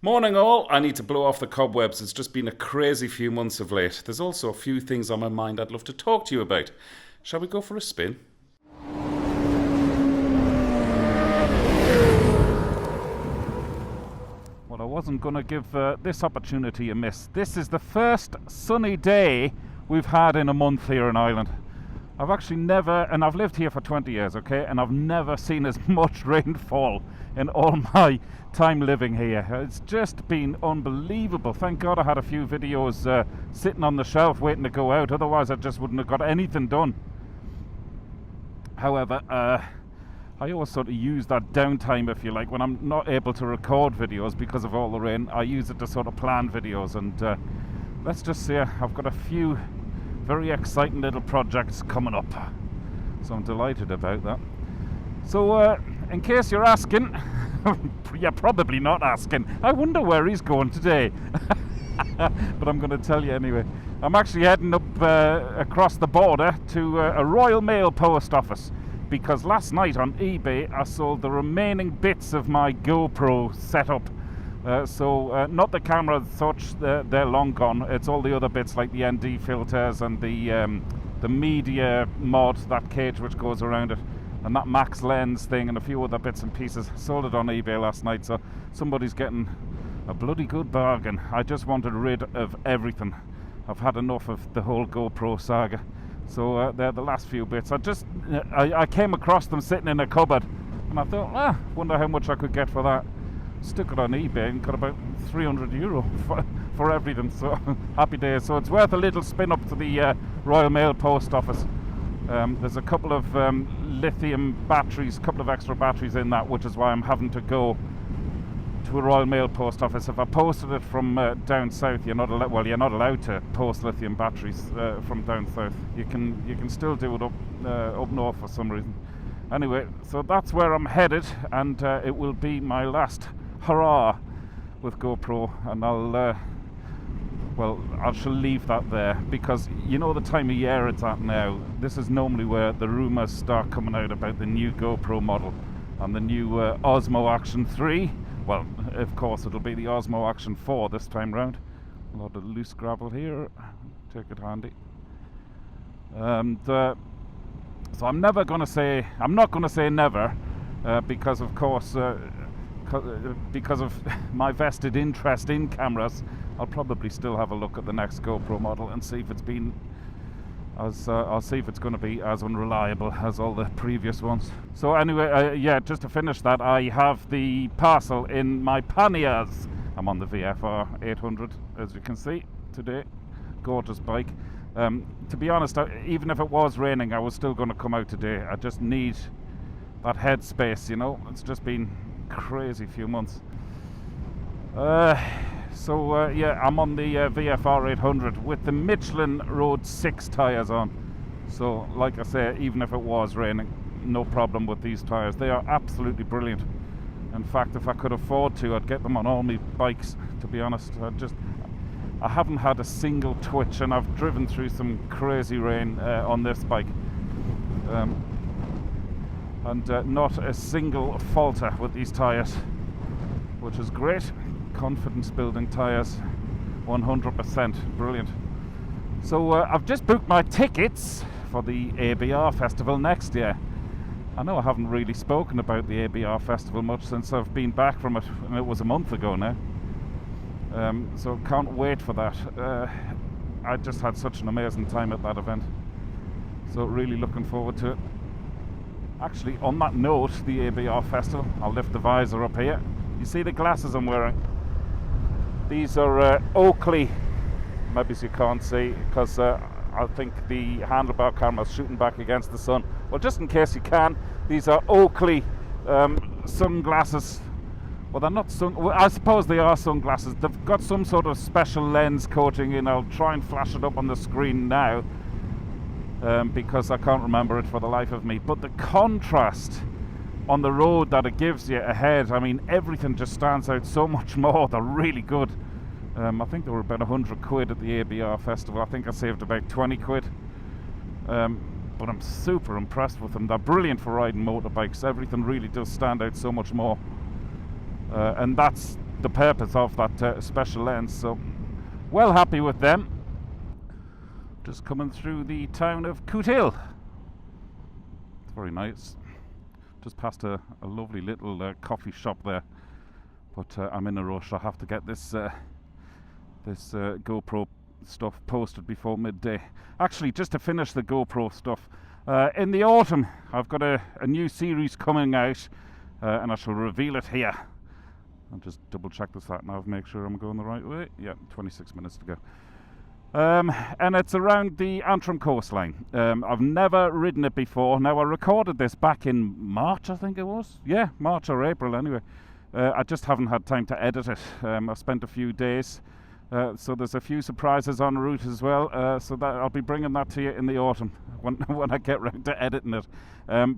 Morning all, I need to blow off the cobwebs. It's just been a crazy few months of late. There's also a few things on my mind I'd love to talk to you about. Shall we go for a spin? Well, I wasn't going to give this opportunity a miss. This is the first sunny day we've had in a month here in Ireland. I've actually never, and I've lived here for 20 years, okay, and I've never seen as much rainfall in all my time living here. It's just been unbelievable. Thank God I had a few videos sitting on the shelf waiting to go out, otherwise I just wouldn't have got anything done. However, I always sort of use that downtime, if you like, when I'm not able to record videos because of all the rain. I use it to sort of plan videos, and let's just say I've got a few very exciting little projects coming up, so I'm delighted about that. So in case you're asking, you're probably not asking, I wonder where he's going today. But I'm going to tell you anyway. I'm actually heading up across the border to a Royal Mail post office, because last night on eBay I sold the remaining bits of my GoPro setup. So not the camera as such, they're long gone. It's all the other bits like the ND filters and the media mod, that cage which goes around it, and that max lens thing and a few other bits and pieces. Sold it on eBay last night, so somebody's getting a bloody good bargain. I just wanted rid of everything. I've had enough of the whole GoPro saga. So they're the last few bits. I came across them sitting in a cupboard, and I thought, wonder how much I could get for that. Stuck it on eBay and got about €300 for everything, so happy days. So it's worth a little spin up to the Royal Mail post office. There's a couple of lithium batteries, couple of extra batteries in that, which is why I'm having to go to a Royal Mail post office. If I posted it from down south, you're not allowed to post lithium batteries from down south. You can still do it up north for some reason. Anyway, so that's where I'm headed, and it will be my last hurrah with GoPro, and I shall leave that there, because you know the time of year it's at now. This is normally where the rumours start coming out about the new GoPro model and the new Osmo Action 3. Well, of course it'll be the Osmo Action 4 this time round. A lot of loose gravel here, take it handy. And so I'm not going to say never, because of course, because of my vested interest in cameras, I'll probably still have a look at the next GoPro model and see if it's been as I'll see if it's going to be as unreliable as all the previous ones. So anyway, just to finish that, I have the parcel in my panniers. I'm on the VFR800, as you can see today. Gorgeous bike. To be honest, even if it was raining, I was still going to come out today. I just need that headspace, you know. It's just been crazy few months. I'm on the VFR800 with the Michelin Road 6 tyres on. So, like I say, even if it was raining, no problem with these tyres. They are absolutely brilliant. In fact, if I could afford to, I'd get them on all my bikes, to be honest. I haven't had a single twitch, and I've driven through some crazy rain on this bike. And not a single falter with these tyres, which is great. Confidence building tyres, 100%, brilliant. So I've just booked my tickets for the ABR festival next year. I know I haven't really spoken about the ABR festival much since I've been back from it, and it was a month ago now. So can't wait for that. I just had such an amazing time at that event, so really looking forward to it. Actually, on that note, the ABR festival, I'll lift the visor up here. You see the glasses I'm wearing? These are Oakley. Maybe you can't see, because I think the handlebar camera is shooting back against the sun. Well, just in case you can, these are Oakley sunglasses. Well, they're not I suppose they are sunglasses. They've got some sort of special lens coating in. I'll try and flash it up on the screen now, because I can't remember it for the life of me. But the contrast on the road that it gives you ahead, I mean, everything just stands out so much more. They're really good. I think they were about 100 quid at the ABR festival. I think I saved about 20 quid. But I'm super impressed with them. They're brilliant for riding motorbikes. Everything really does stand out so much more. And that's the purpose of that special lens. So well happy with them. Just coming through the town of Cootehill. It's very nice. Just past a lovely little coffee shop there, but I'm in a rush. I have to get this GoPro stuff posted before midday. Actually, just to finish the GoPro stuff, in the autumn I've got a new series coming out, and I shall reveal it here. I'll just double check the sat nav, make sure I'm going the right way. Yeah, 26 minutes to go. And it's around the Antrim coastline. I've never ridden it before. Now, I recorded this back in March, I think it was. Yeah, March or April anyway. I just haven't had time to edit it. I spent a few days, so there's a few surprises en route as well. So that I'll be bringing that to you in the autumn when I get round to editing it.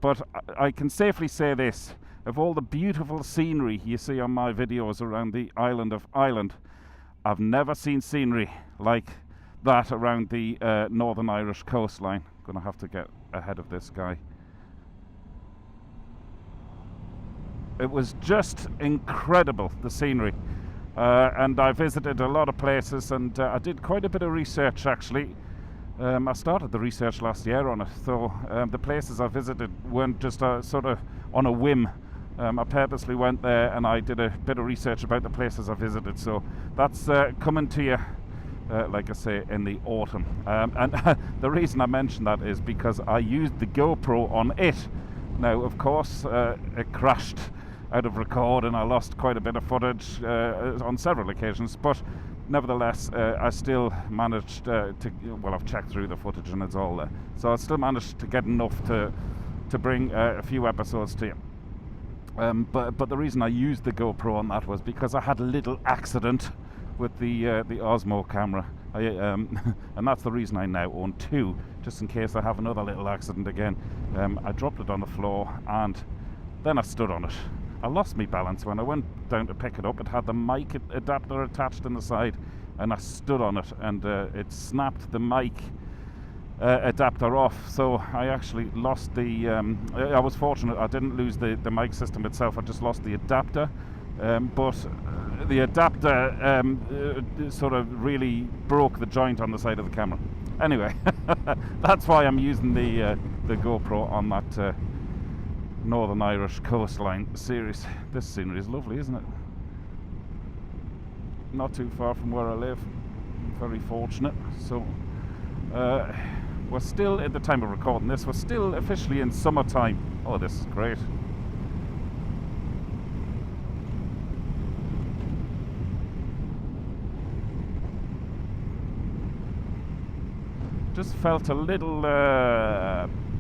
But I can safely say this: of all the beautiful scenery you see on my videos around the island of Ireland, I've never seen scenery like that around the Northern Irish coastline. Gonna have to get ahead of this guy. It was just incredible, the scenery, and I visited a lot of places, and I did quite a bit of research actually. I started the research last year on it, so the places I visited weren't just sort of on a whim. I purposely went there and I did a bit of research about the places I visited, so that's coming to you, like I say, in the autumn. And the reason I mention that is because I used the GoPro on it. Now, of course, it crashed out of record and I lost quite a bit of footage on several occasions, but nevertheless, I still managed well, I've checked through the footage and it's all there. So I still managed to get enough to bring a few episodes to you. But the reason I used the GoPro on that was because I had a little accident with the Osmo camera, and that's the reason I now own two, just in case I have another little accident again. I dropped it on the floor and then I stood on it. I lost my balance when I went down to pick it up. It had the mic adapter attached on the side, and I stood on it, and it snapped the mic adapter off, so I actually lost the I was fortunate I didn't lose the mic system itself. I just lost the adapter, but the adapter sort of really broke the joint on the side of the camera. Anyway, that's why I'm using the GoPro on that Northern Irish coastline series. This scenery is lovely, isn't it? Not too far from where I live. Very fortunate. So we're still, at the time of recording this, we're still officially in summertime. Oh, this is great. Just felt a little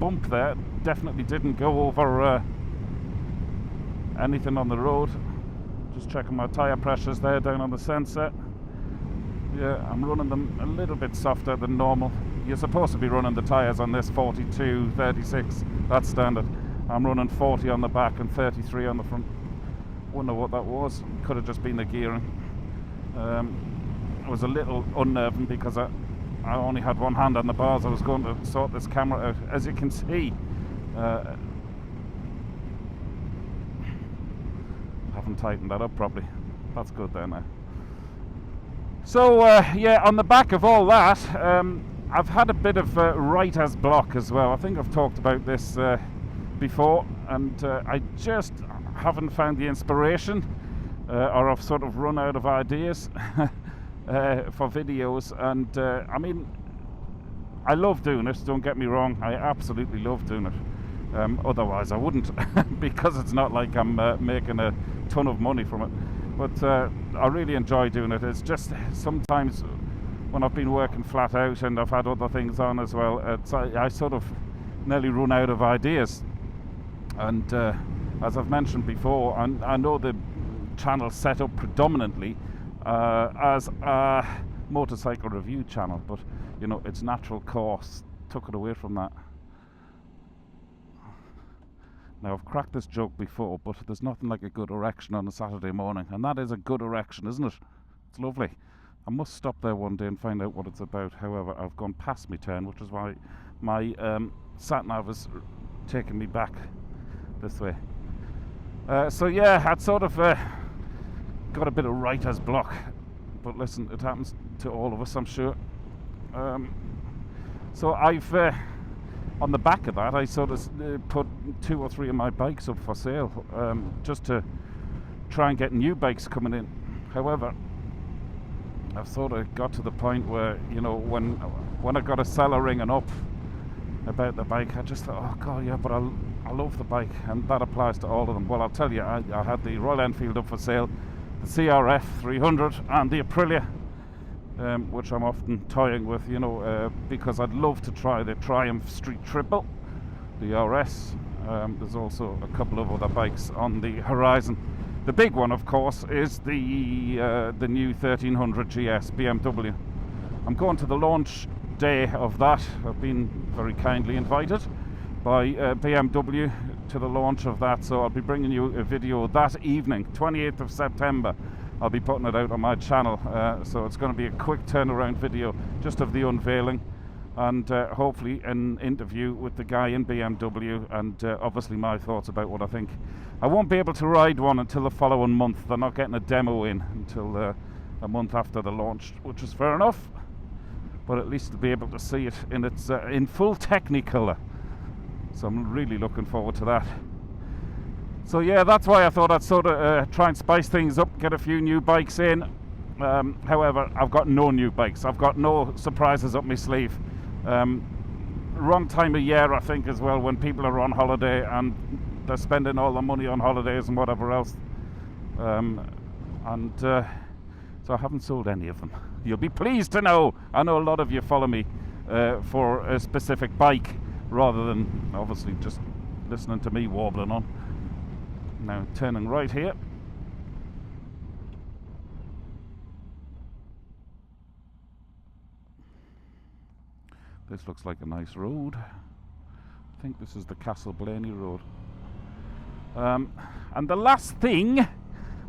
bump there. Definitely didn't go over anything on the road. Just checking my tyre pressures there down on the sensor. Yeah, I'm running them a little bit softer than normal. You're supposed to be running the tyres on this 42, 36, that's standard. I'm running 40 on the back and 33 on the front. Wonder what that was. Could have just been the gearing. It was a little unnerving because I only had one hand on the bars. I was going to sort this camera out. As you can see, haven't tightened that up properly. That's good there now. So yeah, on the back of all that, I've had a bit of writer's block as well. I think I've talked about this before, and I just haven't found the inspiration, or I've sort of run out of ideas for videos. And I mean, I love doing it, don't get me wrong, I absolutely love doing it. Otherwise I wouldn't, because it's not like I'm making a ton of money from it. But I really enjoy doing it. It's just sometimes when I've been working flat out and I've had other things on as well, I sort of nearly run out of ideas. And as I've mentioned before, I know the channel's set up predominantly as a motorcycle review channel, but you know, its natural course took it away from that. Now, I've cracked this joke before, but there's nothing like a good erection on a Saturday morning, and that is a good erection, isn't it? It's lovely. I must stop there one day and find out what it's about. However, I've gone past my turn, which is why my sat-nav is taking me back this way. So yeah, I'd sort of got a bit of writer's block, but listen, it happens to all of us, I'm sure. So I've on the back of that, I sort of put 2 or 3 of my bikes up for sale, just to try and get new bikes coming in. However, I've sort of got to the point where, you know, when I got a seller ringing up about the bike, I just thought, oh god, yeah, but I love the bike, and that applies to all of them. Well, I'll tell you, I had the Royal Enfield up for sale, the CRF300 and the Aprilia, which I'm often toying with, you know, because I'd love to try the Triumph Street Triple, the RS. There's also a couple of other bikes on the horizon. The big one, of course, is the new 1300 GS BMW. I'm going to the launch day of that. I've been very kindly invited by BMW to the launch of that, so I'll be bringing you a video that evening, 28th of September. I'll be putting it out on my channel, so it's going to be a quick turnaround video just of the unveiling, and hopefully an interview with the guy in BMW, and obviously my thoughts about what I think. I won't be able to ride one until the following month. They're not getting a demo in until a month after the launch, which is fair enough, but at least to be able to see it in its in full Technicolor. So I'm really looking forward to that. So yeah, that's why I thought I'd sort of try and spice things up, get a few new bikes in. However, I've got no new bikes. I've got no surprises up my sleeve. Wrong time of year, I think, as well, when people are on holiday and they're spending all their money on holidays and whatever else. So I haven't sold any of them. You'll be pleased to know. I know a lot of you follow me for a specific bike, rather than obviously just listening to me warbling on. Now turning right here. This looks like a nice road. I think this is the Castle Blaney Road. And the last thing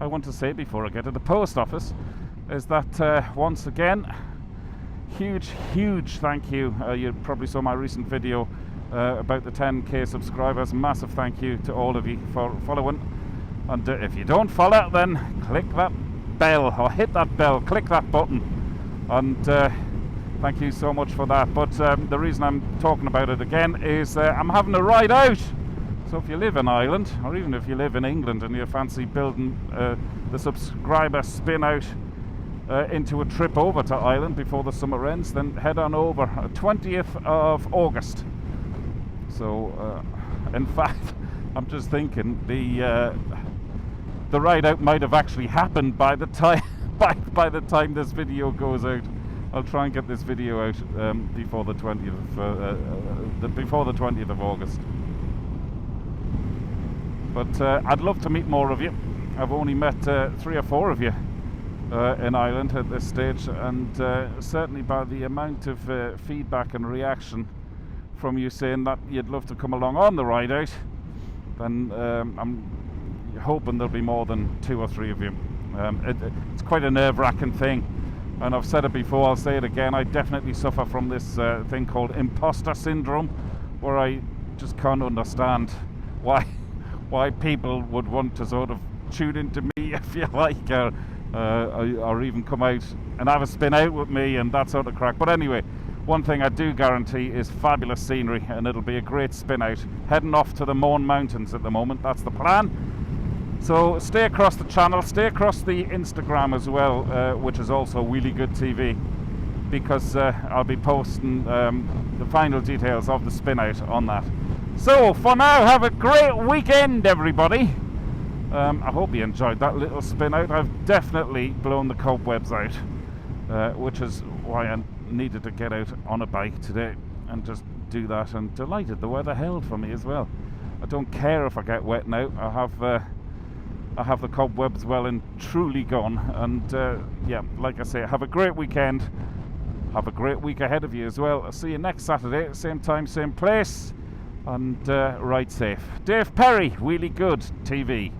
I want to say before I get to the post office is that once again, huge thank you. You probably saw my recent video about the 10k subscribers. Massive thank you to all of you for following, and if you don't follow, then click that bell, or hit that bell, click that button, and thank you so much for that. But the reason I'm talking about it again is I'm having a ride out. So if you live in Ireland, or even if you live in England and you fancy building the subscriber spin out into a trip over to Ireland before the summer ends, then head on over 20th of August. So in fact, I'm just thinking the ride out might have actually happened by the time by the time this video goes out. I'll try and get this video out before the 20th of August. But I'd love to meet more of you. I've only met 3 or 4 of you in Ireland at this stage, and certainly by the amount of feedback and reaction from you saying that you'd love to come along on the ride out, then I'm hoping there'll be more than 2 or 3 of you. It's quite a nerve-wracking thing, and I've said it before, I'll say it again. I definitely suffer from this thing called imposter syndrome, where I just can't understand why people would want to sort of tune into me, if you like, or even come out and have a spin out with me and that sort of crack. But anyway, one thing I do guarantee is fabulous scenery, and it'll be a great spin out. Heading off to the Mourne Mountains at the moment, that's the plan. So stay across the channel, stay across the Instagram as well, which is also Really Good TV, because I'll be posting the final details of the spin out on that. So for now, have a great weekend, everybody. I hope you enjoyed that little spin out. I've definitely blown the cobwebs out, which is why I needed to get out on a bike today and just do that, and delighted the weather held for me as well. I don't care if I get wet now. I have the cobwebs well and truly gone, and yeah, like I say, have a great weekend. Have a great week ahead of you as well. I'll see you next Saturday, same time, same place, and ride safe. Dave Perry, Really Good TV.